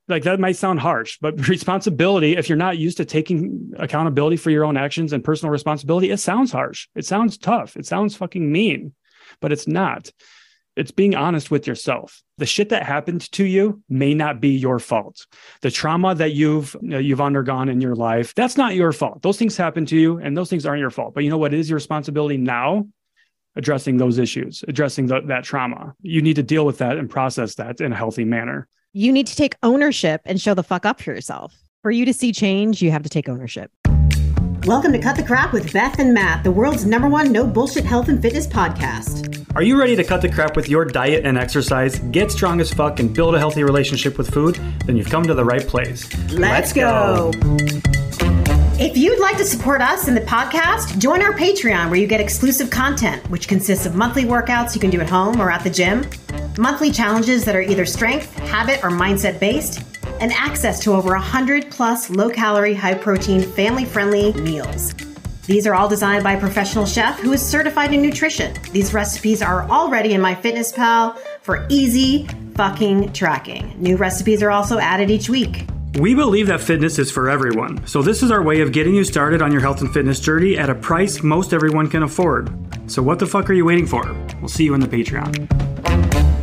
Like that might sound harsh, but responsibility, if you're not used to taking accountability for your own actions and personal responsibility, it sounds harsh. It sounds tough. It sounds fucking mean, but it's not. It's being honest with yourself. The shit that happened to you may not be your fault. The trauma that you've undergone in your life, that's not your fault. Those things happen to you and those things aren't your fault. But you know what is your responsibility now? Addressing those issues, addressing that trauma. You need to deal with that and process that in a healthy manner. You need to take ownership and show the fuck up for yourself. For you to see change, you have to take ownership. Welcome to Cut the Crap with Beth and Matt, the world's #1 no bullshit health and fitness podcast. Are you ready to cut the crap with your diet and exercise, get strong as fuck, and build a healthy relationship with food? Then you've come to the right place. Let's go. If you'd like to support us in the podcast, join our Patreon where you get exclusive content, which consists of monthly workouts you can do at home or at the gym, monthly challenges that are either strength, habit, or mindset based, and access to over 100 plus low-calorie, high-protein, family-friendly meals. These are all designed by a professional chef who is certified in nutrition. These recipes are already in MyFitnessPal for easy fucking tracking. New recipes are also added each week. We believe that fitness is for everyone, so this is our way of getting you started on your health and fitness journey at a price most everyone can afford. So what the fuck are you waiting for? We'll see you in the Patreon.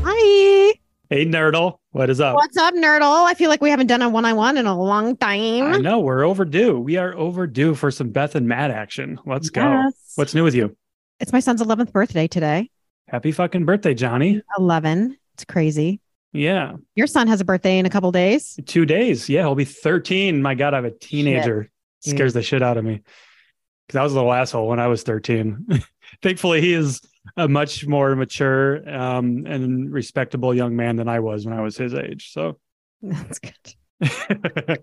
Hi. Hey, Nerdle. What is up? What's up, Nerdle? I feel like we haven't done a one-on-one in a long time. I know, we're overdue. We are overdue for some Beth and Matt action. Let's go. What's new with you? It's my son's 11th birthday today. Happy fucking birthday, Johnny. 11. It's crazy. Yeah. Your son has a birthday in a couple days. 2 days. Yeah, he'll be 13. My God, I have a teenager. Shit. Scares the shit out of me. Because I was a little asshole when I was 13. Thankfully, he is a much more mature and respectable young man than I was when I was his age. So that's good.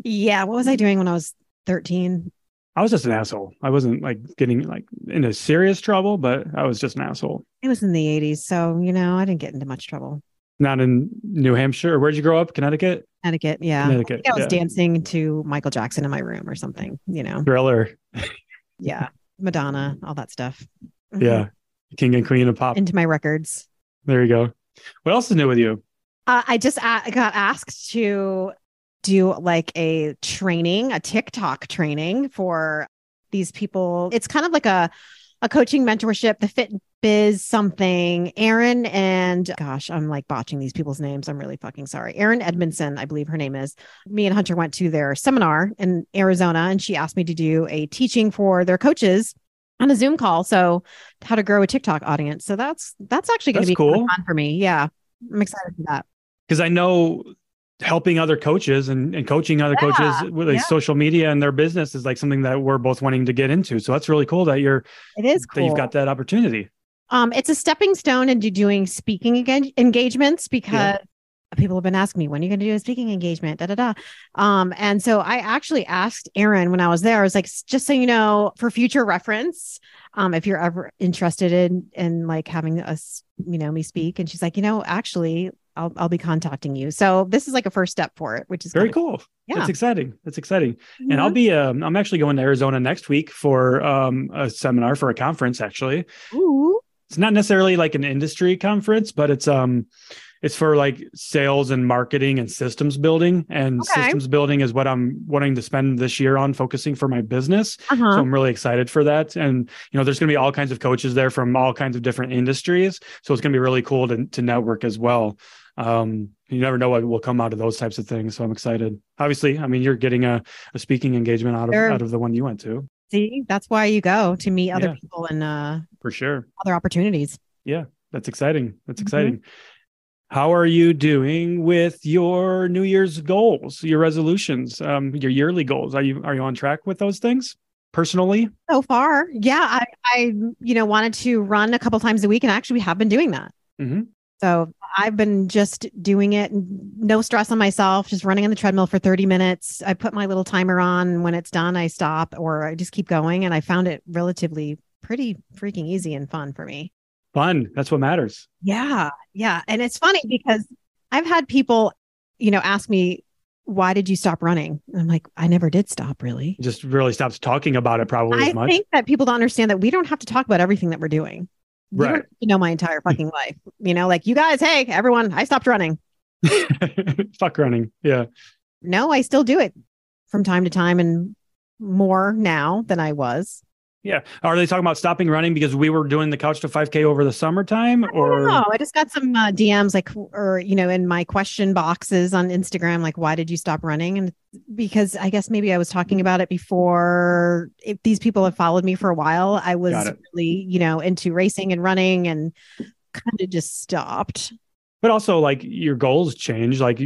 Yeah. What was I doing when I was 13? I was just an asshole. I wasn't like getting like into serious trouble, but I was just an asshole. It was in the 80s. So, I didn't get into much trouble. Not in New Hampshire. Where'd you grow up? Connecticut? Connecticut, yeah. Connecticut, I was dancing to Michael Jackson in my room or something, Thriller. Yeah. Madonna, all that stuff. Mm-hmm. Yeah. King and queen of pop. Into my records. There you go. What else is new with you? I just got asked to do like a TikTok training for these people. It's kind of like a coaching mentorship, the Fit Biz something. Aaron and gosh, I'm like botching these people's names. I'm really fucking sorry. Aaron Edmondson, I believe her name is. Me and Hunter went to their seminar in Arizona and she asked me to do a teaching for their coaches on a Zoom call. So how to grow a TikTok audience. So that's actually going to be cool. Fun for me. Yeah. I'm excited for that. Because I know helping other coaches and coaching other coaches with like social media and their business is like something that we're both wanting to get into. So that's really cool that that you've got that opportunity. It's a stepping stone into doing speaking engagements because people have been asking me, when are you going to do a speaking engagement? And so I actually asked Aaron when I was there, I was like, just so you know, for future reference, if you're ever interested in like having us, me speak. And she's like, actually, I'll be contacting you. So this is like a first step for it, which is very cool. Yeah. That's exciting. Mm-hmm. And I'll be, I'm actually going to Arizona next week for a seminar for a conference, actually. Ooh. It's not necessarily like an industry conference, but it's for like sales and marketing and systems building. And systems building is what I'm wanting to spend this year on focusing for my business. So I'm really excited for that. And, there's going to be all kinds of coaches there from all kinds of different industries. So it's going to be really cool to network as well. You never know what will come out of those types of things. So I'm excited. Obviously, I mean, you're getting a speaking engagement out of the one you went to. See, that's why you go to meet other people and for sure other opportunities. Yeah, that's exciting. That's exciting. How are you doing with your New Year's goals, your resolutions, your yearly goals? Are you on track with those things personally? So far, yeah. I wanted to run a couple times a week, and actually we have been doing that. Mm-hmm. So I've been just doing it, no stress on myself, just running on the treadmill for 30 minutes. I put my little timer on, and when it's done, I stop or I just keep going. And I found it relatively pretty freaking easy and fun for me. Fun. That's what matters. Yeah. Yeah. And it's funny because I've had people, ask me, why did you stop running? And I'm like, I never did stop, really. Just really stopped talking about it probably as much. I think that people don't understand that we don't have to talk about everything that we're doing. Right. My entire fucking life, like you guys, hey, everyone, I stopped running. Fuck running. Yeah. No, I still do it from time to time and more now than I was. Yeah. Are they talking about stopping running because we were doing the couch to 5K over the summertime, or? No, I just got some DMs like, or, in my question boxes on Instagram, like, why did you stop running? And because I guess maybe I was talking about it before. If these people have followed me for a while, I was really, into racing and running and kind of just stopped. But also, like, your goals change. Like,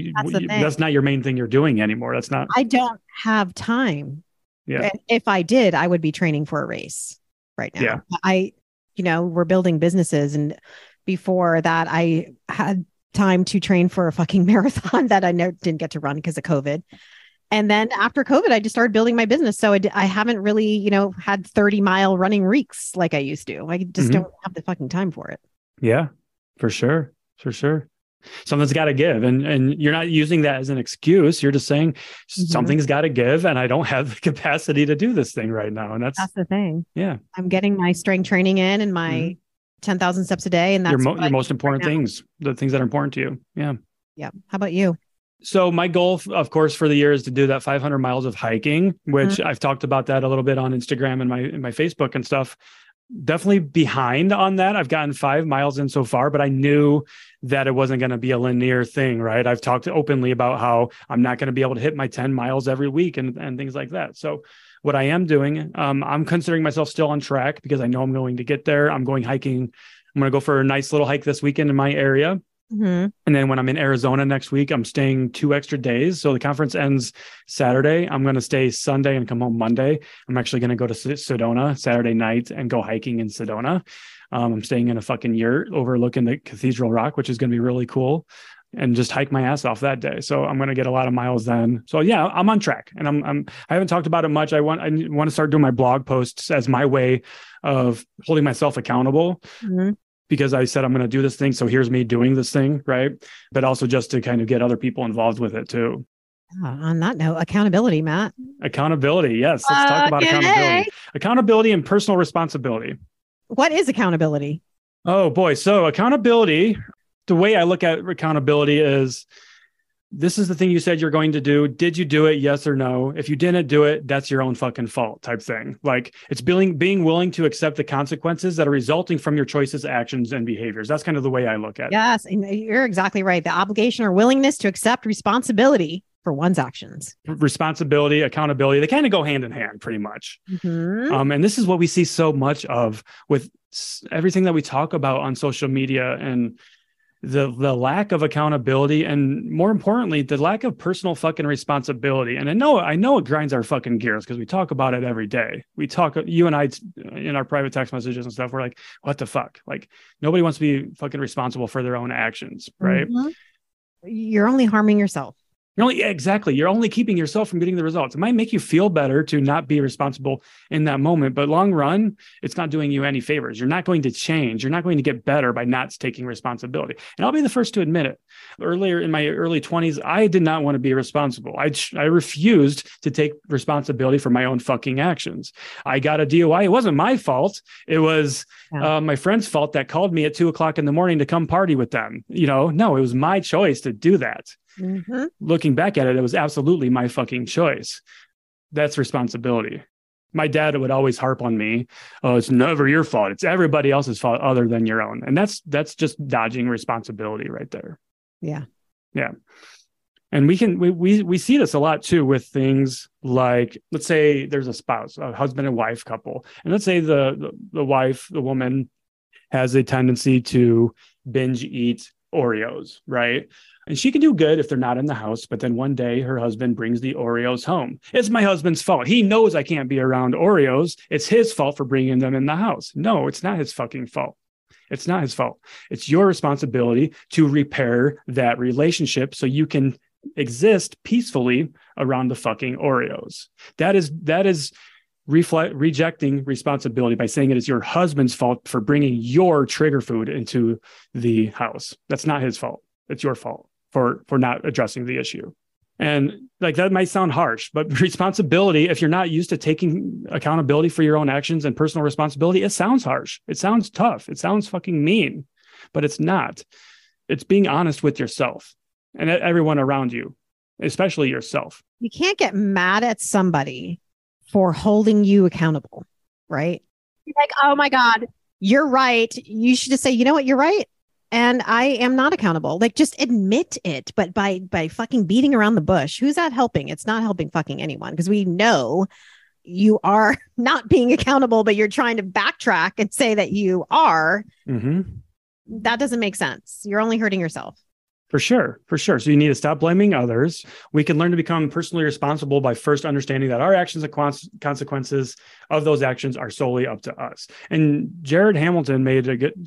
that's not your main thing you're doing anymore. That's not. I don't have time. Yeah. And if I did, I would be training for a race right now. Yeah. We're building businesses. And before that, I had time to train for a fucking marathon that I didn't get to run because of COVID. And then after COVID, I just started building my business. So I haven't really, had 30-mile running weeks like I used to. I just don't have the fucking time for it. Yeah, for sure. For sure. Something's got to give. And you're not using that as an excuse. You're just saying something's got to give. And I don't have the capacity to do this thing right now. And that's the thing. Yeah. I'm getting my strength training in and my 10,000 steps a day. And that's your most important things, the things that are important to you. Yeah. Yeah. How about you? So my goal, of course, for the year is to do that 500 miles of hiking, which I've talked about that a little bit on Instagram and my Facebook and stuff. Definitely behind on that. I've gotten 5 miles in so far, but I knew that it wasn't going to be a linear thing, right? I've talked openly about how I'm not going to be able to hit my 10 miles every week and things like that. So what I am doing, I'm considering myself still on track because I know I'm going to get there. I'm going hiking. I'm going to go for a nice little hike this weekend in my area. And then when I'm in Arizona next week, I'm staying 2 extra days. So the conference ends Saturday. I'm going to stay Sunday and come home Monday. I'm actually going to go to Sedona Saturday night and go hiking in Sedona. I'm staying in a fucking yurt overlooking the Cathedral Rock, which is going to be really cool, and just hike my ass off that day. So I'm going to get a lot of miles then. So yeah, I'm on track, and I haven't talked about it much. I want to start doing my blog posts as my way of holding myself accountable. Because I said I'm going to do this thing. So here's me doing this thing, right? But also just to kind of get other people involved with it too. On that note, accountability, Matt. Accountability. Yes. Let's talk about accountability. Accountability and personal responsibility. What is accountability? Oh boy. So accountability, the way I look at accountability is, this is the thing you said you're going to do. Did you do it? Yes or no? If you didn't do it, that's your own fucking fault type thing. Like, it's being willing to accept the consequences that are resulting from your choices, actions, and behaviors. That's kind of the way I look at it. Yes. And you're exactly right. The obligation or willingness to accept responsibility for one's actions. Responsibility, accountability, they kind of go hand in hand pretty much. And this is what we see so much of with everything that we talk about on social media, and the lack of accountability, and more importantly, the lack of personal fucking responsibility. And I know it grinds our fucking gears because we talk about it every day. We talk, you and I, in our private text messages and stuff, we're like, what the fuck? Like, nobody wants to be fucking responsible for their own actions, right? You're only harming yourself. You're only keeping yourself from getting the results. It might make you feel better to not be responsible in that moment, but long run, it's not doing you any favors. You're not going to change. You're not going to get better by not taking responsibility. And I'll be the first to admit it. Earlier in my early 20s, I did not want to be responsible. I refused to take responsibility for my own fucking actions. I got a DUI. It wasn't my fault. It was my friend's fault that called me at 2:00 in the morning to come party with them. No, it was my choice to do that. Looking back at it, it was absolutely my fucking choice. That's responsibility. My dad would always harp on me. Oh, it's never your fault. It's everybody else's fault other than your own. And that's just dodging responsibility right there. Yeah. Yeah. And we see this a lot too with things like, let's say there's a spouse, a husband and wife couple. And let's say the woman has a tendency to binge eat Oreos, right? And she can do good if they're not in the house, but then one day her husband brings the Oreos home. It's my husband's fault. He knows I can't be around Oreos. It's his fault for bringing them in the house. No, it's not his fucking fault. It's not his fault. It's your responsibility to repair that relationship so you can exist peacefully around the fucking Oreos. That is rejecting responsibility by saying it is your husband's fault for bringing your trigger food into the house. That's not his fault. It's your fault for not addressing the issue. And like, that might sound harsh, but responsibility, if you're not used to taking accountability for your own actions and personal responsibility, it sounds harsh. It sounds tough. It sounds fucking mean, but it's not. It's being honest with yourself. and everyone around you, especially yourself. You can't get mad at somebody for holding you accountable, right? You're like, oh my God, you're right. You should just say, you know what, you're right. And I am not accountable. Like, just admit it. But by fucking beating around the bush, who's that helping? It's not helping fucking anyone, because we know you are not being accountable, but you're trying to backtrack and say that you are. Mm-hmm. That doesn't make sense. You're only hurting yourself. For sure. So you need to stop blaming others. We can learn to become personally responsible by first understanding that our actions and consequences of those actions are solely up to us. And Jared Hamilton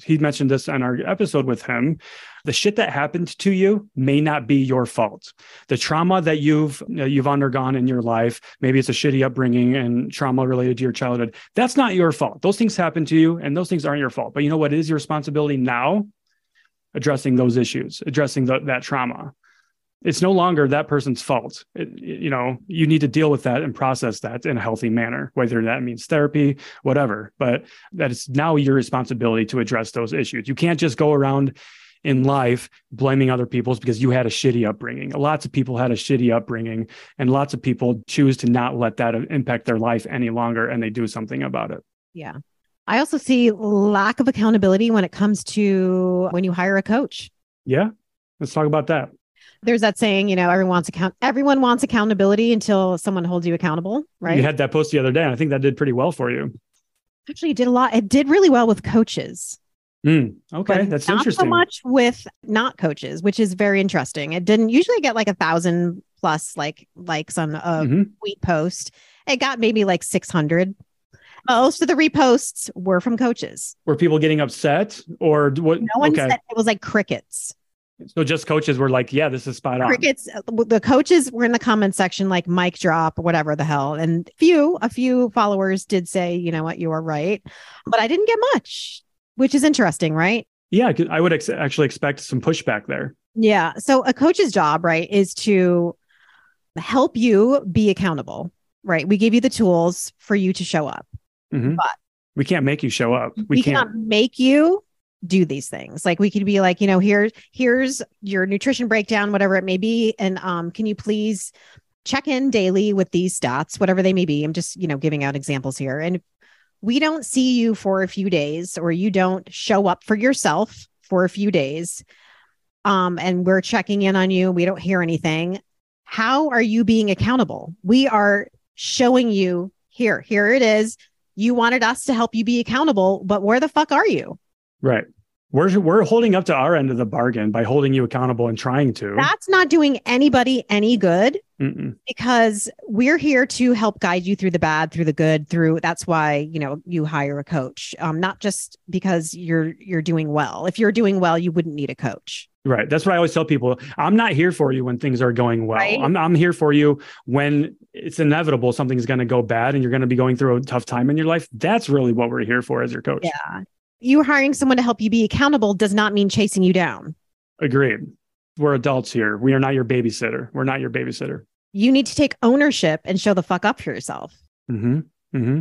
he mentioned this on our episode with him. The shit that happened to you may not be your fault. The trauma that you've undergone in your life, maybe it's a shitty upbringing and trauma related to your childhood. That's not your fault. Those things happen to you, and those things aren't your fault. But you know what is your responsibility now? Addressing those issues, addressing that trauma. It's no longer that person's fault. You need to deal with that and process that in a healthy manner, whether that means therapy, whatever, but that it's now your responsibility to address those issues. You can't just go around in life blaming other people's because you had a shitty upbringing. Lots of people had a shitty upbringing, and lots of people choose to not let that impact their life any longer, and they do something about it. Yeah. I also see lack of accountability when it comes to when you hire a coach. Yeah. Let's talk about that. There's that saying, everyone wants accountability until someone holds you accountable, right? You had that post the other day, and I think that did pretty well for you. Actually, it did really well with coaches. Okay. That's not interesting. So much with not coaches, which is very interesting. It didn't usually get like 1,000 plus likes on a tweet post. It got maybe like 600. Most of the reposts were from coaches. Were people getting upset or what? No one said. It was like crickets. So just coaches were like, yeah, this is spot on. Crickets. The coaches were in the comment section, like mic drop or whatever the hell. And a few followers did say, you know what, you are right. But I didn't get much, which is interesting, right? Yeah, I would actually expect some pushback there. Yeah. So a coach's job, right, is to help you be accountable, right? We give you the tools for you to show up. Mm-hmm. But we can't make you show up. We cannot make you do these things. Like, we could be like, here's your nutrition breakdown, whatever it may be. And can you please check in daily with these stats, whatever they may be. I'm just, giving out examples here. And if we don't see you for a few days, or you don't show up for yourself for a few days, and we're checking in on you, we don't hear anything. How are you being accountable? We are showing you here it is. You wanted us to help you be accountable, but where the fuck are you? Right. We're holding up to our end of the bargain by holding you accountable and trying to. That's not doing anybody any good. Mm-mm. Because we're here to help guide you through the bad, through the good, that's why, you hire a coach, not just because you're doing well. If you're doing well, you wouldn't need a coach. Right. That's what I always tell people. I'm not here for you when things are going well. Right? I'm here for you when it's inevitable something's going to go bad and you're going to be going through a tough time in your life. That's really what we're here for as your coach. Yeah. You hiring someone to help you be accountable does not mean chasing you down. Agreed. We're adults here. We are not your babysitter. We're not your babysitter. You need to take ownership and show the fuck up for yourself. Mm-hmm. Mm-hmm.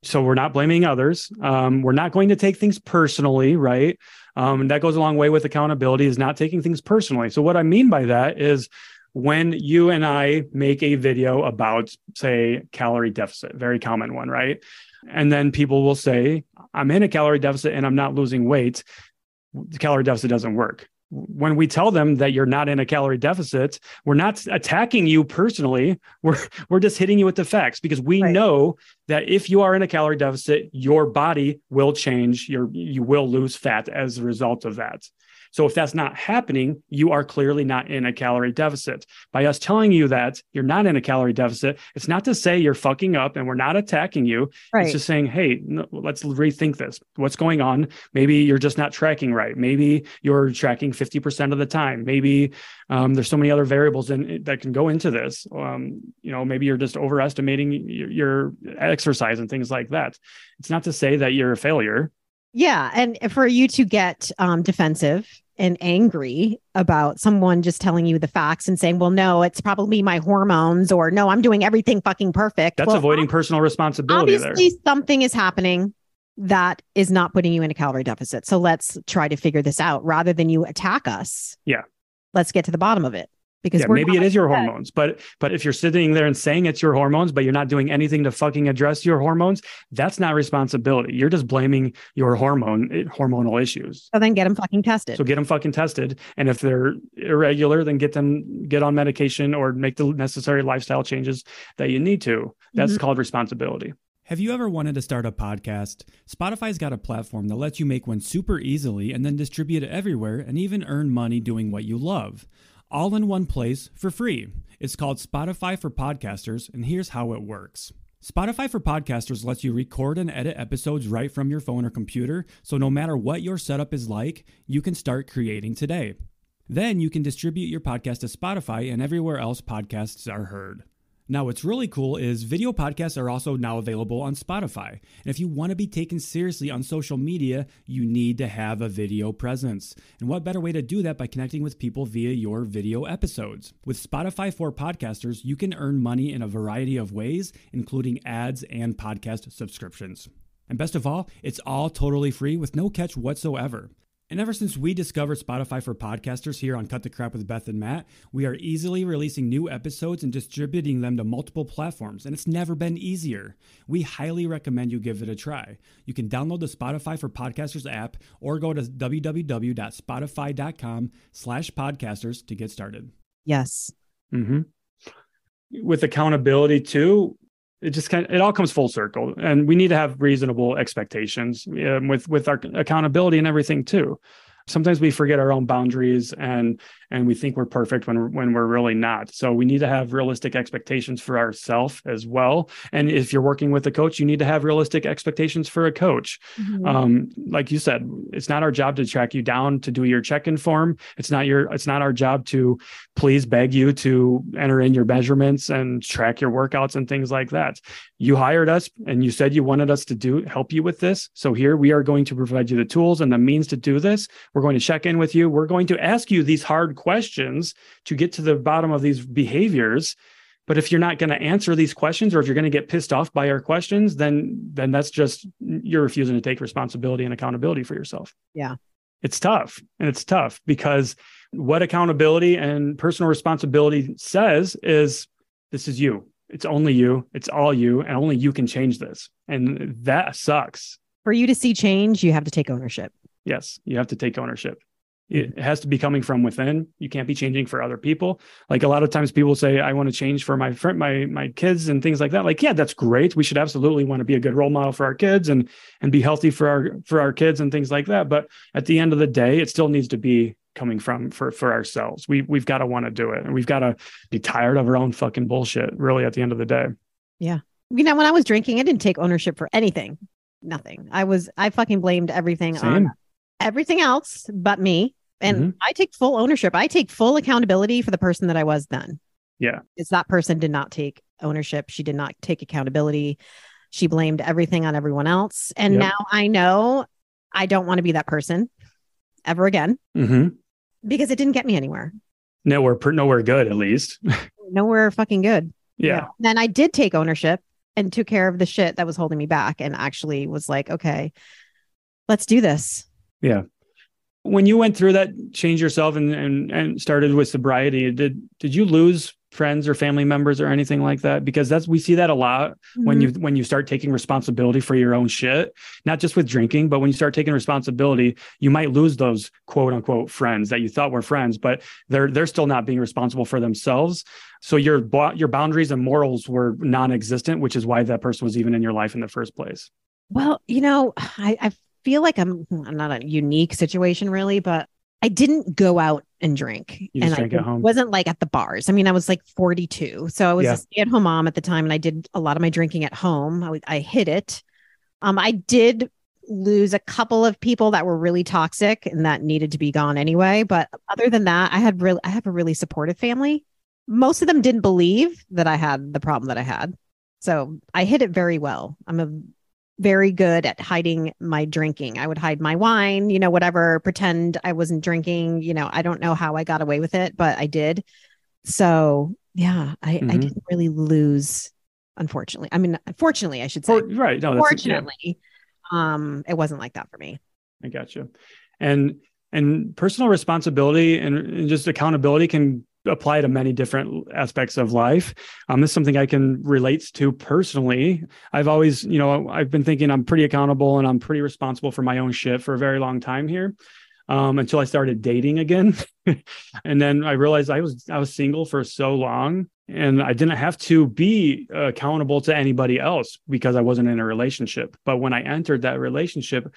So we're not blaming others. We're not going to take things personally, right? And that goes a long way with accountability, is not taking things personally. So what I mean by that is when you and I make a video about, say, calorie deficit, very common one, right? And then people will say, I'm in a calorie deficit and I'm not losing weight. The calorie deficit doesn't work. When we tell them that you're not in a calorie deficit, we're not attacking you personally. We're just hitting you with the facts, because we know that if you are in a calorie deficit, your body will change. You will lose fat as a result of that. So if that's not happening, you are clearly not in a calorie deficit. By us telling you that you're not in a calorie deficit, it's not to say you're fucking up, and we're not attacking you. Right. It's just saying, hey, no, let's rethink this. What's going on? Maybe you're just not tracking right. Maybe you're tracking 50% of the time. Maybe there's so many other variables that can go into this. Maybe you're just overestimating your exercise and things like that. It's not to say that you're a failure. Yeah. And for you to get defensive and angry about someone just telling you the facts and saying, well, no, it's probably my hormones, or no, I'm doing everything fucking perfect. That's avoiding personal responsibility. Obviously, something is happening that is not putting you in a calorie deficit. So let's try to figure this out rather than you attack us. Yeah. let's get to the bottom of it. Because maybe it is your hormones, but if you're sitting there and saying it's your hormones, but you're not doing anything to fucking address your hormones, that's not responsibility. You're just blaming your hormonal issues. So then get them fucking tested. So get them fucking tested. And if they're irregular, then get on medication or make the necessary lifestyle changes that you need to. That's called responsibility. Have you ever wanted to start a podcast? Spotify's got a platform that lets you make one super easily and then distribute it everywhere and even earn money doing what you love. All in one place for free. It's called Spotify for Podcasters, and here's how it works. Spotify for Podcasters lets you record and edit episodes right from your phone or computer, so no matter what your setup is like, you can start creating today. Then you can distribute your podcast to Spotify and everywhere else podcasts are heard. Now, what's really cool is video podcasts are also now available on Spotify. And if you want to be taken seriously on social media, you need to have a video presence. And what better way to do that by connecting with people via your video episodes? With Spotify for Podcasters, you can earn money in a variety of ways, including ads and podcast subscriptions. And best of all, it's all totally free with no catch whatsoever. And ever since we discovered Spotify for Podcasters here on Cut the Crap with Beth and Matt, we are easily releasing new episodes and distributing them to multiple platforms, and it's never been easier. We highly recommend you give it a try. You can download the Spotify for Podcasters app or go to www.spotify.com/podcasters to get started. Yes. With accountability too, it all comes full circle, and we need to have reasonable expectations with our accountability and everything too. Sometimes we forget our own boundaries and we think we're perfect when we're really not. So we need to have realistic expectations for ourselves as well. And if you're working with a coach, you need to have realistic expectations for a coach. Like you said, it's not our job to track you down to do your check-in form. It's not our job to please beg you to enter in your measurements and track your workouts and things like that. You hired us and you said you wanted us to help you with this. So here we are going to provide you the tools and the means to do this. We're going to check in with you. We're going to ask you these hard questions to get to the bottom of these behaviors. But if you're not going to answer these questions, or if you're going to get pissed off by our questions, then that's just you're refusing to take responsibility and accountability for yourself. Yeah. It's tough. And it's tough because what accountability and personal responsibility says is this is you. It's only you. It's all you. And only you can change this. And that sucks. For you to see change, you have to take ownership. Yes, you have to take ownership. It has to be coming from within. You can't be changing for other people. Like a lot of times people say, I want to change for my friend, my kids and things like that. Like, yeah, that's great. We should absolutely want to be a good role model for our kids and be healthy for our kids and things like that. But at the end of the day, it still needs to be coming from for ourselves. We've got to want to do it. And we've got to be tired of our own fucking bullshit, really, at the end of the day. Yeah. When I was drinking, I didn't take ownership for anything. Nothing. I fucking blamed everything on everything else but me. And I take full ownership. I take full accountability for the person that I was then. Yeah. It's that person did not take ownership. She did not take accountability. She blamed everything on everyone else. And now I know I don't want to be that person ever again because it didn't get me anywhere. Nowhere good, at least. Nowhere fucking good. Yeah. Then I did take ownership and took care of the shit that was holding me back and actually was like, okay, let's do this. Yeah. When you went through that, change yourself and started with sobriety, did you lose friends or family members or anything like that? Because we see that a lot when you start taking responsibility for your own shit, not just with drinking, but when you start taking responsibility, you might lose those quote unquote friends that you thought were friends, but they're still not being responsible for themselves. So your boundaries and morals were non-existent, which is why that person was even in your life in the first place. Well, I feel like I'm not a unique situation really, but I didn't go out and drink. You just drank at home. Wasn't like at the bars. I mean, I was like 42. So I was a stay-at-home mom at the time and I did a lot of my drinking at home. I hid it. I did lose a couple of people that were really toxic and that needed to be gone anyway. But other than that, I have a really supportive family. Most of them didn't believe that I had the problem that I had. So I hid it very well. I'm very good at hiding my drinking. I would hide my wine, whatever, pretend I wasn't drinking. I don't know how I got away with it, but I did. So yeah, I didn't really lose, unfortunately. I mean, fortunately, I should say. Right. No, fortunately, it wasn't like that for me. I got you. And And personal responsibility and just accountability can apply to many different aspects of life. This is something I can relate to personally. I've always, I've been thinking I'm pretty accountable and I'm pretty responsible for my own shit for a very long time here. Until I started dating again. And then I realized I was single for so long and I didn't have to be accountable to anybody else because I wasn't in a relationship. But when I entered that relationship,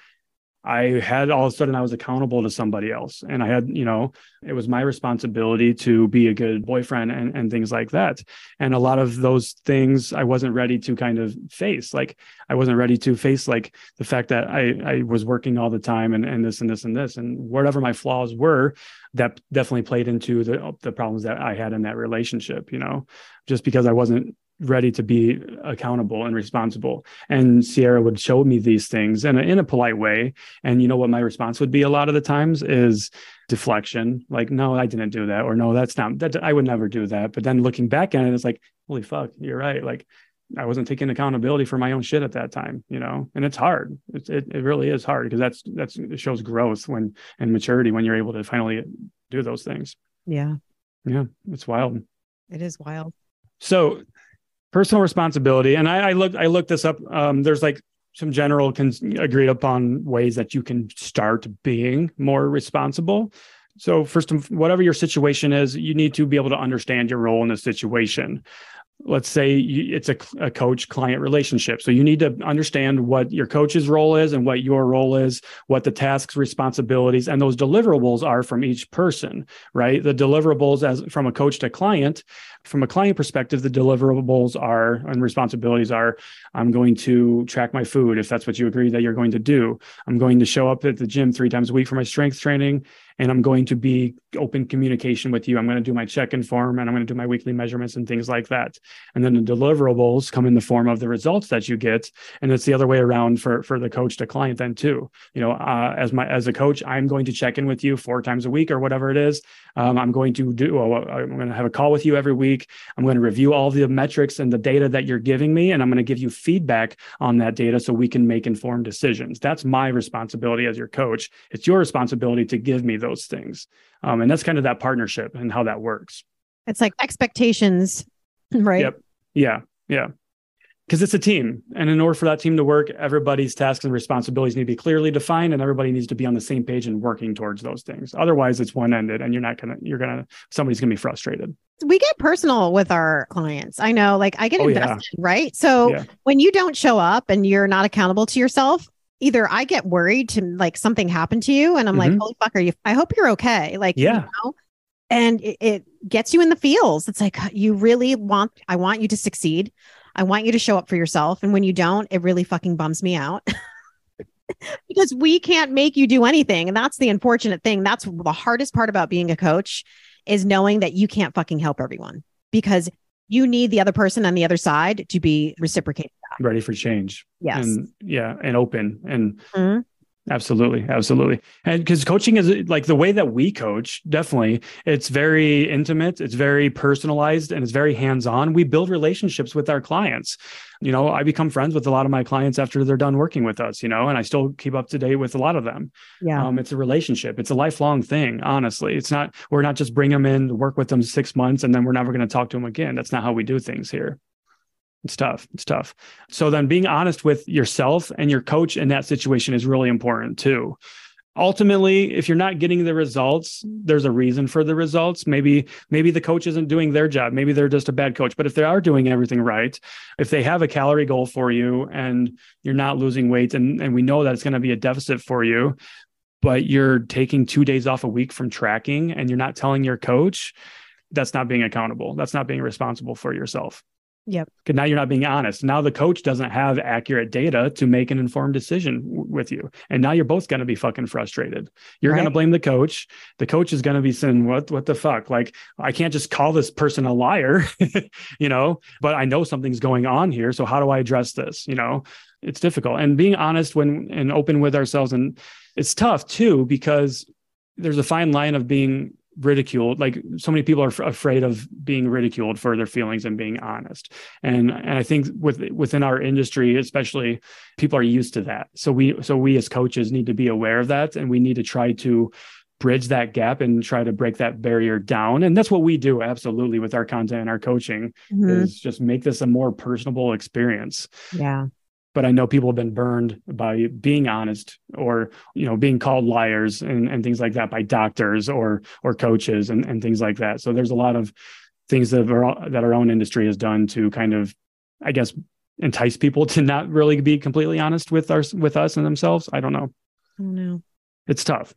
I had all of a sudden I was accountable to somebody else. And I had, it was my responsibility to be a good boyfriend and things like that. And a lot of those things I wasn't ready to kind of face. Like I wasn't ready to face like the fact that I was working all the time and this and this and this and whatever my flaws were, that definitely played into the problems that I had in that relationship, just because I wasn't ready to be accountable and responsible. And Sierra would show me these things in a polite way. And what my response would be a lot of the times is deflection. Like, no, I didn't do that. Or no, that's not that. I would never do that. But then looking back at it, it's like, holy fuck, you're right. Like I wasn't taking accountability for my own shit at that time, and it's hard. It really is hard because it shows growth and maturity when you're able to finally do those things. Yeah. Yeah. It's wild. It is wild. So personal responsibility. And I looked this up. There's like some general agreed upon ways that you can start being more responsible. So first, whatever your situation is, you need to be able to understand your role in the situation. Let's say it's a coach-client relationship. So you need to understand what your coach's role is and what your role is, what the tasks, responsibilities, and those deliverables are from each person, right? The deliverables as from a coach to client, from a client perspective, the deliverables are and responsibilities are, I'm going to track my food if that's what you agree that you're going to do. I'm going to show up at the gym 3 times a week for my strength training. And I'm going to be open communication with you. I'm going to do my check-in form and I'm going to do my weekly measurements and things like that. And then the deliverables come in the form of the results that you get. And it's the other way around for the coach to client then too. As a coach, I'm going to check in with you 4 times a week or whatever it is. I'm going to have a call with you every week. I'm going to review all the metrics and the data that you're giving me. And I'm going to give you feedback on that data so we can make informed decisions. That's my responsibility as your coach. It's your responsibility to give me those things. And that's kind of that partnership and how that works. It's like expectations, right? Yep. Yeah. Yeah. Because it's a team. And in order for that team to work, everybody's tasks and responsibilities need to be clearly defined and everybody needs to be on the same page and working towards those things. Otherwise, it's one-ended and somebody's going to be frustrated. We get personal with our clients. I know, like I get invested, right? So when you don't show up and you're not accountable to yourself, either I get worried to like something happened to you and I'm like, holy fuck, I hope you're okay. Like, and it gets you in the feels. It's like, I want you to succeed. I want you to show up for yourself. And when you don't, it really fucking bums me out because we can't make you do anything. And that's the unfortunate thing. That's the hardest part about being a coach is knowing that you can't fucking help everyone because you need the other person on the other side to be reciprocated. Ready for change. Yes. And open and absolutely. And because coaching is like the way that we coach, definitely it's very intimate, it's very personalized and it's very hands-on. We build relationships with our clients. I become friends with a lot of my clients after they're done working with us, and I still keep up to date with a lot of them. Yeah. It's a relationship. It's a lifelong thing. Honestly, we're not just bring them in to work with them 6 months and then we're never going to talk to them again. That's not how we do things here. It's tough. So then being honest with yourself and your coach in that situation is really important too. Ultimately, if you're not getting the results, there's a reason for the results. Maybe the coach isn't doing their job. Maybe they're just a bad coach. But if they are doing everything right, if they have a calorie goal for you and you're not losing weight and we know that it's going to be a deficit for you, but you're taking 2 days off a week from tracking and you're not telling your coach, that's not being accountable. That's not being responsible for yourself. Yep. Because now you're not being honest. Now the coach doesn't have accurate data to make an informed decision with you. And now you're both going to be fucking frustrated. You're going to blame the coach. The coach is going to be saying, what the fuck? Like, I can't just call this person a liar, but I know something's going on here. So how do I address this? It's difficult. And being honest and open with ourselves. And it's tough too, because there's a fine line of being ridiculed. Like so many people are afraid of being ridiculed for their feelings and being honest. And I think within our industry, especially, people are used to that. So we as coaches need to be aware of that. And we need to try to bridge that gap and try to break that barrier down. And that's what we do absolutely with our content and our coaching is just make this a more personable experience. Yeah. But I know people have been burned by being honest or, being called liars and things like that by doctors or coaches and things like that. So there's a lot of things that our own industry has done to kind of, I guess, entice people to not really be completely honest with us and themselves. I don't know. It's tough.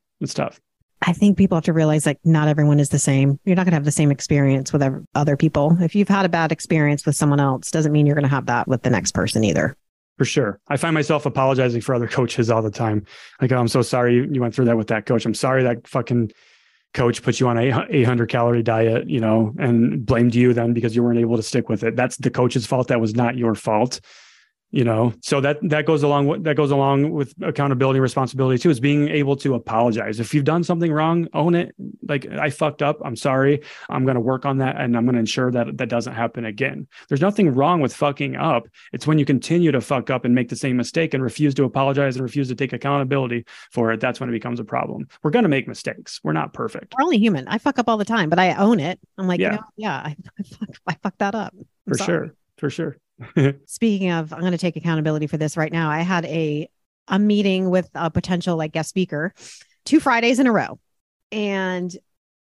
I think people have to realize like not everyone is the same. You're not going to have the same experience with other people. If you've had a bad experience with someone else, doesn't mean you're going to have that with the next person either. For sure. I find myself apologizing for other coaches all the time. Like, oh, I'm so sorry you went through that with that coach. I'm sorry that fucking coach put you on a 800 calorie diet, and blamed you then because you weren't able to stick with it. That's the coach's fault. That was not your fault. So that goes along with accountability and responsibility too, is being able to apologize. If you've done something wrong, own it. Like, I fucked up. I'm sorry. I'm going to work on that. And I'm going to ensure that that doesn't happen again. There's nothing wrong with fucking up. It's when you continue to fuck up and make the same mistake and refuse to apologize and refuse to take accountability for it. That's when it becomes a problem. We're going to make mistakes. We're not perfect. We're only human. I fuck up all the time, but I own it. I'm like, I fucked that up. For sure. Speaking of, I'm going to take accountability for this right now. I had a meeting with a potential guest speaker 2 Fridays in a row, and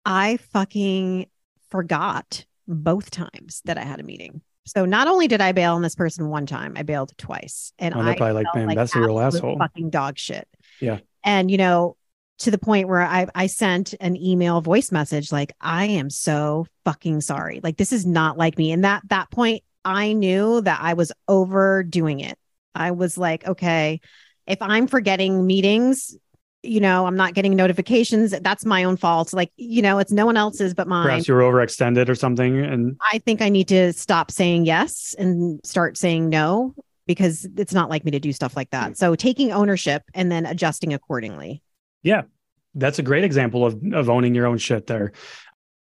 I fucking forgot both times that I had a meeting. So not only did I bail on this person one time, I bailed twice, and I probably man, that's a real asshole. Fucking dog shit. Yeah, and to the point where I sent an email voice message like, I am so fucking sorry. Like, this is not like me. And that point, I knew that I was overdoing it. I was like, okay, if I'm forgetting meetings, I'm not getting notifications. That's my own fault. Like, it's no one else's but mine. Perhaps you were overextended or something. And I think I need to stop saying yes and start saying no, because it's not like me to do stuff like that. So taking ownership and then adjusting accordingly. Yeah, that's a great example of owning your own shit there.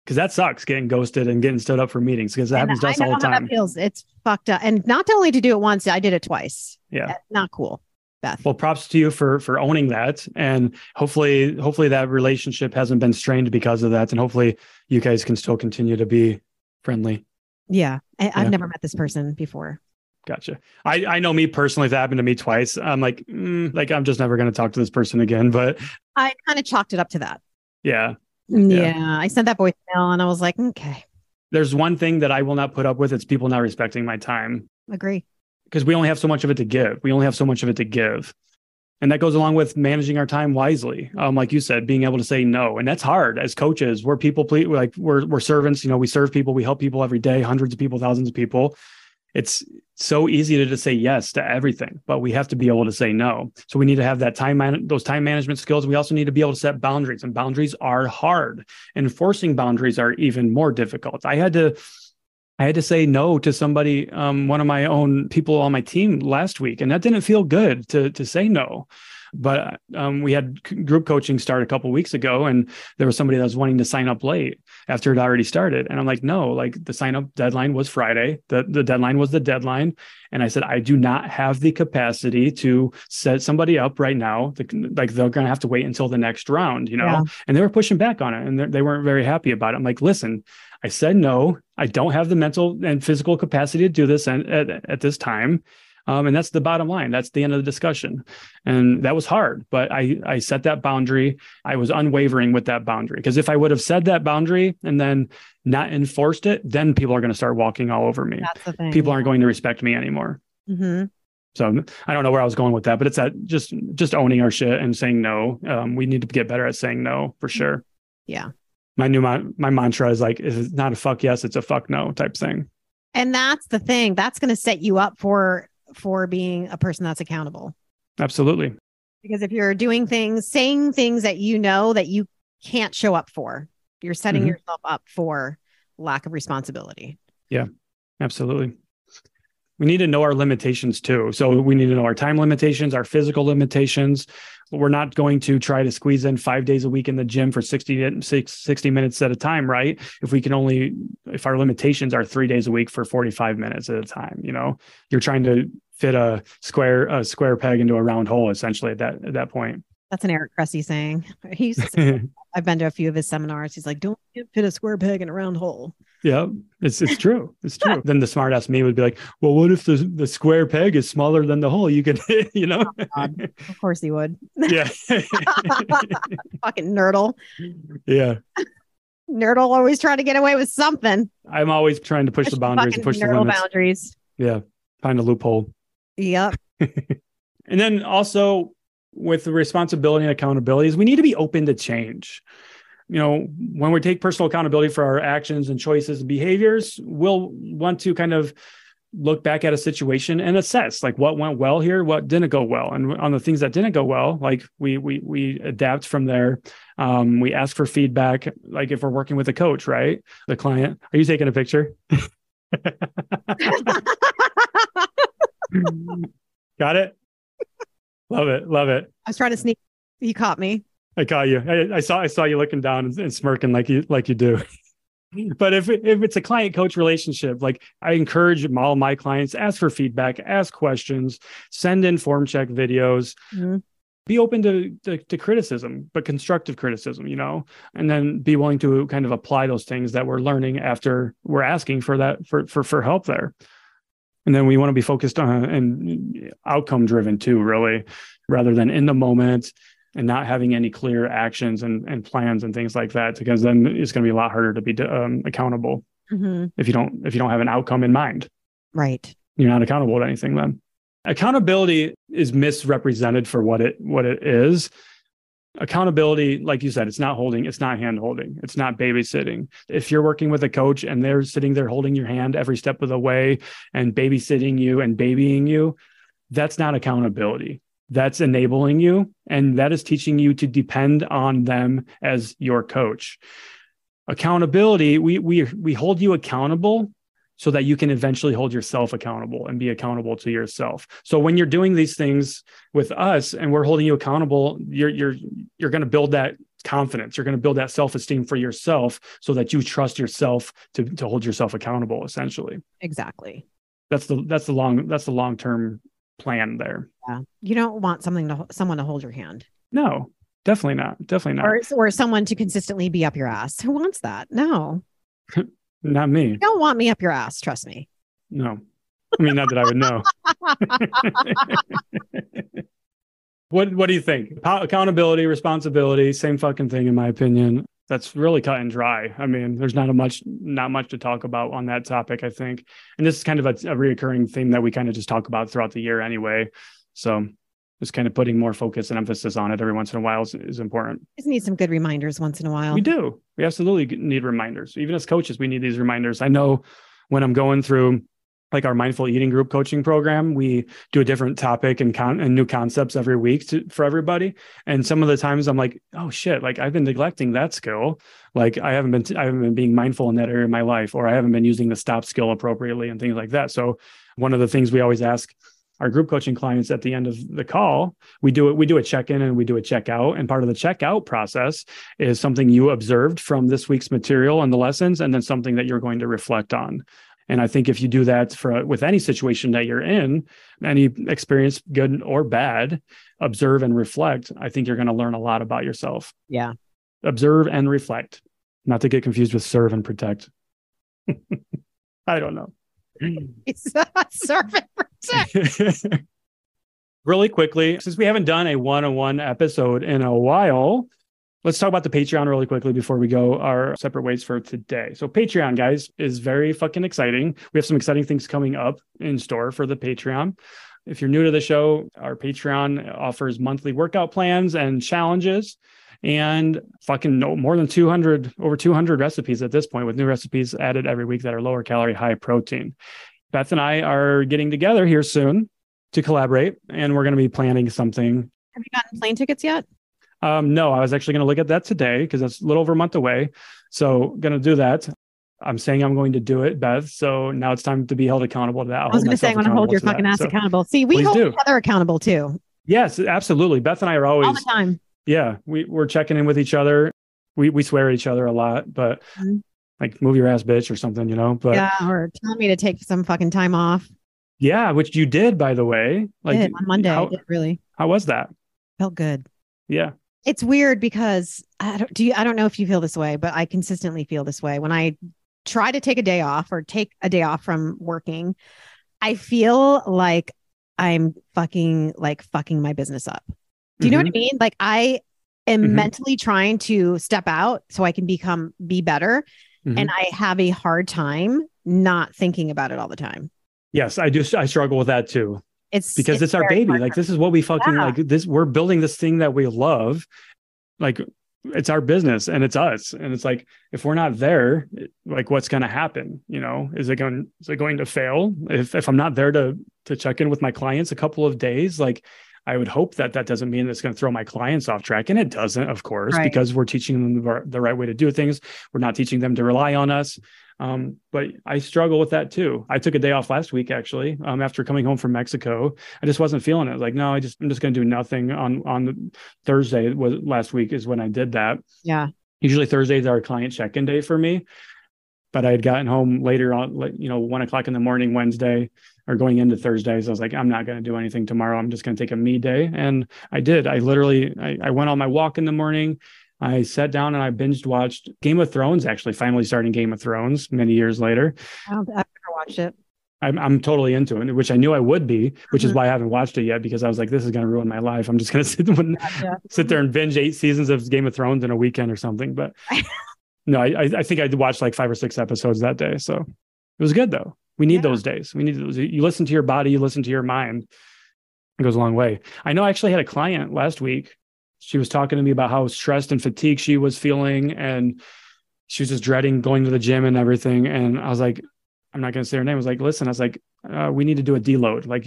Because that sucks, getting ghosted and getting stood up for meetings, because that happens to us all the time. That feels. It's fucked up. And not only to do it once, I did it twice. Yeah. That's not cool, Beth. Well, props to you for owning that. And hopefully that relationship hasn't been strained because of that. And hopefully you guys can still continue to be friendly. Yeah. I've never met this person before. Gotcha. I know me personally, if that happened to me twice, I'm like, I'm just never going to talk to this person again. But I kind of chalked it up to that. Yeah. Yeah, I sent that voicemail and I was like, okay. There's one thing that I will not put up with. It's people not respecting my time. Agree. Because we only have so much of it to give. And that goes along with managing our time wisely. Like you said, being able to say no. And that's hard as coaches. We're people, we're servants. We serve people. We help people every day, hundreds of people, thousands of people. It's so easy to just say yes to everything, but we have to be able to say no. So we need to have that those time management skills. We also need to be able to set boundaries, and boundaries are hard. Enforcing boundaries are even more difficult. I had to say no to somebody, one of my own people on my team last week, and that didn't feel good to say no. But we had group coaching start a couple of weeks ago, and there was somebody that was wanting to sign up late after it already started. And I'm like, no, like the sign up deadline was Friday. The deadline was the deadline. And I said, I do not have the capacity to set somebody up right now. They're going to have to wait until the next round, Yeah. And they were pushing back on it, and they weren't very happy about it. I'm like, listen, I said no. I don't have the mental and physical capacity to do this at this time. And that's the bottom line. That's the end of the discussion. And that was hard, but I set that boundary. I was unwavering with that boundary, because if I would have said that boundary and then not enforced it, then people are going to start walking all over me. That's the thing. People aren't going to respect me anymore. Mm-hmm. So I don't know where I was going with that, but it's that just owning our shit and saying no. We need to get better at saying no for sure. Yeah. My mantra is like, if it's not a fuck yes, it's a fuck no type thing. And that's the thing that's going to set you up for being a person that's accountable. Absolutely. Because if you're doing things, saying things that that you can't show up for, you're setting yourself up for lack of responsibility. Yeah, absolutely. We need to know our limitations too. So we need to know our time limitations, our physical limitations. We're not going to try to squeeze in 5 days a week in the gym for 60 minutes at a time, right? If our limitations are 3 days a week for 45 minutes at a time, you're trying to fit a square peg into a round hole, essentially at that point. That's an Eric Cressy saying. He used to say, I've been to a few of his seminars. He's like, don't fit a square peg in a round hole. Yeah, it's true. It's true. Then the smart ass me would be like, well, what if the square peg is smaller than the hole? You could, you know? Oh, of course he would. Yeah. Fucking nerdle. Yeah. Nerdle always trying to get away with something. I'm always trying to push the boundaries and push the limits. Boundaries. Yeah. Find a loophole. Yep. And then also with the responsibility and accountabilities, we need to be open to change. You know, when we take personal accountability for our actions and choices and behaviors, we'll want to kind of look back at a situation and assess like what went well here, what didn't go well. And on the things that didn't go well, like we adapt from there. We ask for feedback. Like if we're working with a coach, right? The client, are you taking a picture? Got it? Love it. Love it. I was trying to sneak. He caught me. I caught you. I saw you looking down and smirking like you do. But if it's a client coach relationship, like I encourage all my clients, ask for feedback, ask questions, send in form check videos, be open to criticism, but constructive criticism, you know, and then be willing to kind of apply those things that we're learning after we're asking for that for help there. And then we want to be focused on and outcome driven too, really, rather than in the moment and not having any clear actions and plans and things like that, because then it's going to be a lot harder to be accountable if you don't have an outcome in mind. Right. You're not accountable to anything then. Accountability is misrepresented for what it is. Accountability, like you said, it's not hand holding, it's not babysitting. If you're working with a coach and they're sitting there holding your hand every step of the way and babysitting you and babying you, that's not accountability. That's enabling you, and that is teaching you to depend on them as your coach. Accountability, we hold you accountable so that you can eventually hold yourself accountable and be accountable to yourself. So when you're doing these things with us and we're holding you accountable, you're going to build that confidence. You're going to build that self-esteem for yourself so that you trust yourself to hold yourself accountable, essentially. Exactly. That's the long-term plan there. Yeah. You don't want someone to hold your hand. No, definitely not. Definitely not. Or someone to consistently be up your ass. Who wants that? No. Not me. You don't want me up your ass. Trust me. No. I mean, not that I would know. What do you think? Accountability, respononsability, same fucking thing, in my opinion. That's really cut and dry. I mean, there's not much to talk about on that topic, I think. And this is kind of a reoccurring theme that we kind of just talk about throughout the year anyway. So just kind of putting more focus and emphasis on it every once in a while is important. Just need some good reminders once in a while. We do. We absolutely need reminders. Even as coaches, we need these reminders. I know when I'm going through like our mindful eating group coaching program, we do a different topic and new concepts every week for everybody. And some of the times I'm like, oh shit, like I've been neglecting that skill. Like I haven't been being mindful in that area of my life, or I haven't been using the stop skill appropriately and things like that. So one of the things we always ask our group coaching clients at the end of the call, we do a check-in and we do a check-out. And part of the check-out process is something you observed from this week's material and the lessons, and then something that you're going to reflect on. And I think if you do that with any situation that you're in, any experience, good or bad, observe and reflect, I think you're going to learn a lot about yourself. Yeah. Observe and reflect, not to get confused with serve and protect. I don't know. It's not serve and protect. Really quickly, since we haven't done a one-on-one episode in a while, let's talk about the Patreon really quickly before we go our separate ways for today. So Patreon, guys, is very fucking exciting. We have some exciting things coming up in store for the Patreon. If you're new to the show, our Patreon offers monthly workout plans and challenges, and fucking more than over 200 recipes at this point, with new recipes added every week that are lower calorie, high protein. Beth and I are getting together here soon to collaborate, and we're going to be planning something. Have you gotten plane tickets yet? No, I was actually going to look at that today because that's a little over a month away. So going to do that. I'm saying I'm going to do it, Beth. So now it's time to be held accountable to that. I was going to say, I'm going to hold your fucking ass accountable. See, we hold each other accountable too. Yes, absolutely. Beth and I are always all the time. Yeah, we're checking in with each other. We swear at each other a lot, but like move your ass, bitch, or something, you know. But yeah, or tell me to take some fucking time off. Yeah, which you did, by the way. Like on Monday, I did, really. How was that? Felt good. Yeah. It's weird because I don't know if you feel this way, but I consistently feel this way. When I try to take a day off or take a day off from working, I feel like I'm fucking my business up. Do you know what I mean? Like I am mentally trying to step out so I can be better. And I have a hard time not thinking about it all the time. Yes, I do. I struggle with that too. It's our baby. Like this is what we fucking like this. We're building this thing that we love. Like it's our business and it's us. And it's like, if we're not there, like what's going to happen? You know, is it going to fail? If I'm not there to check in with my clients a couple of days, like I would hope that doesn't mean it's going to throw my clients off track. And it doesn't, of course, because we're teaching them the right way to do things. We're not teaching them to rely on us. But I struggle with that too. I took a day off last week, actually, after coming home from Mexico. I just wasn't feeling it. Like, no, I'm just going to do nothing on Thursday. Last week is when I did that. Yeah. Usually Thursdays are a client check-in day for me, but I had gotten home later on, 1:00 in the morning, Wednesday, or going into Thursdays. I was like, I'm not going to do anything tomorrow. I'm just going to take a me day. And I did. I literally went on my walk in the morning. I sat down and I binge watched Game of Thrones, actually finally starting Game of Thrones many years later. I've never watched it. I'm totally into it, which I knew I would be, which is why I haven't watched it yet, because I was like, this is going to ruin my life. I'm just going to sit there and binge 8 seasons of Game of Thrones in a weekend or something. But no, I think I watched like 5 or 6 episodes that day. So it was good though. We need those days. We need those. You listen to your body, you listen to your mind. It goes a long way. I know I actually had a client last week. She was talking to me about how stressed and fatigued she was feeling. And she was just dreading going to the gym and everything. And I was like, I'm not going to say her name. I was like, listen, we need to do a deload. Like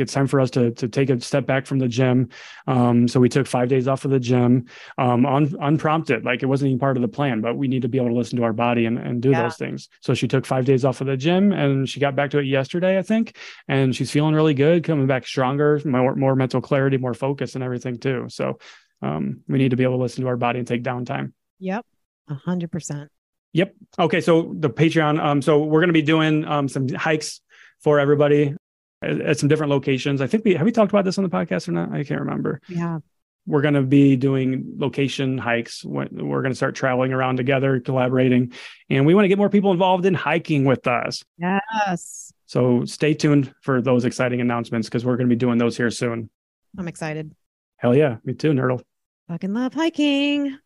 it's time for us to take a step back from the gym. So we took 5 days off of the gym, unprompted. Like it wasn't even part of the plan, but we need to be able to listen to our body and do those things. So she took 5 days off of the gym and she got back to it yesterday, I think. And she's feeling really good, coming back stronger, more mental clarity, more focus and everything too. So we need to be able to listen to our body and take downtime. Yep. 100%. Yep. Okay. So the Patreon, so we're going to be doing some hikes for everybody at some different locations. I think have we talked about this on the podcast or not? I can't remember. Yeah. We're going to be doing location hikes. We're going to start traveling around together, collaborating, and we want to get more people involved in hiking with us. Yes. So stay tuned for those exciting announcements, because we're going to be doing those here soon. I'm excited. Hell yeah. Me too, Nerdle. Fucking love hiking.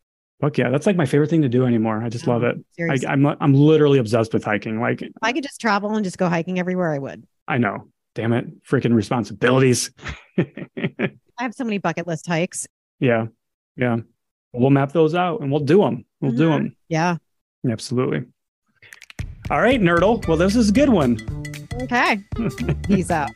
Fuck yeah. That's like my favorite thing to do anymore. I just love it. I'm literally obsessed with hiking. Like if I could just travel and just go hiking everywhere, I would. I know. Damn it. Freaking responsibilities. I have so many bucket list hikes. Yeah. Yeah. We'll map those out and we'll do them. We'll do them. Yeah. Absolutely. All right, Nerdle. Well, this is a good one. Okay. Peace out.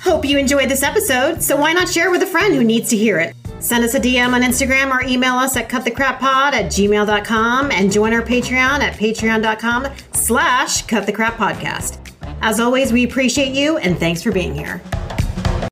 Hope you enjoyed this episode, so why not share with a friend who needs to hear it? Send us a DM on Instagram or email us at cutthecrappod@gmail.com and join our Patreon at patreon.com/cutthecrappodcast. As always, we appreciate you and thanks for being here.